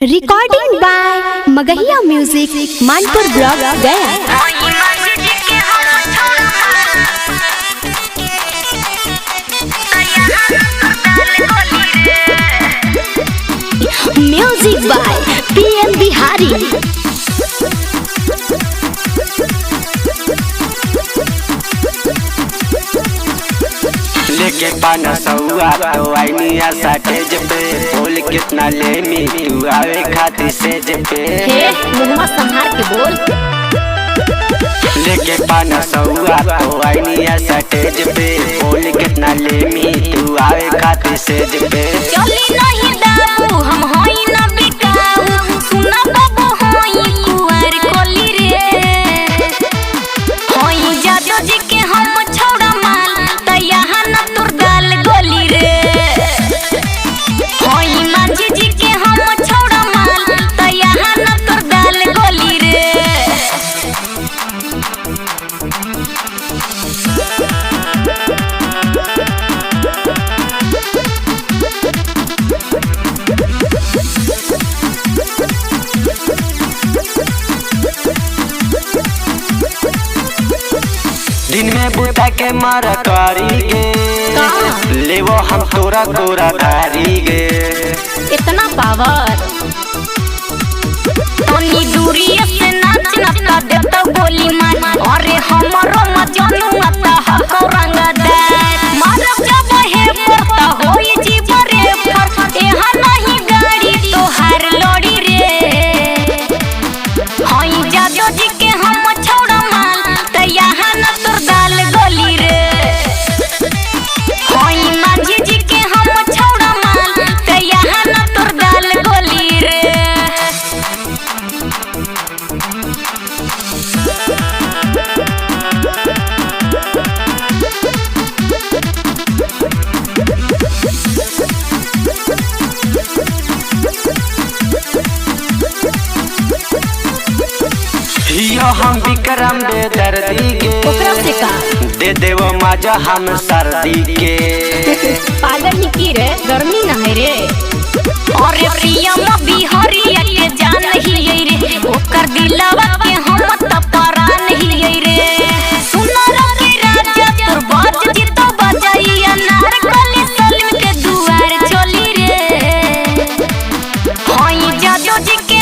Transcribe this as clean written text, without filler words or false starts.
Recording by Magahiya music Manpur block Gaya. Music by PM Bihari. लेके पाना सौआ तो आईनिया साटेज पे बोल कितना लेमी तू आवे खाती सेज पे मुहम्मा संहार के बोल। लेके पाना सौआ तो आईनिया साटेज पे बोल कितना लेमी तू आवे खाती सेज पे। चली नहीं दाऊ हम होई ना बिकाऊ सुना बाबू होई कुंवर कोली रे होई जादो जी के हम छोड़ा माल त यहाँ न तुर दाल गोली रे होई मांझी जी के हम छोड़ा माल त यहाँ न तुर दाल गोली रे। दिन में बुता के मारा कारी गे ले वो हम तोरा कोरा कारी गे। इतना पावर तनी दूरी से नाच नता देता गोली मार अरे हमरो मजनू आता हको रंगदार मारब जब हे पड़ता होई जीवरे फर एहा नहीं गाड़ी तोहार लोड़ी रे होई जादो जी के हम छोड़ा माल त यहाँ न तोर दाल गोली रे होई मांझी जी के हम छोड़ा माल त यहाँ न तोर दाल गोली रे। यो हम विक्रम बेदर्दी के ओकरा से का दे देवो मजा हम सर्दी के। पागल ही की रे गर्मी ना है रे अरे प्रियम बिहारिया के जान ही रे ओकर दिलवा के हम त परान ही रे सुनर के राजा तोर बाज जी तो बजाइया नार कली सलीम के दुआर चली रे होई जादो जी के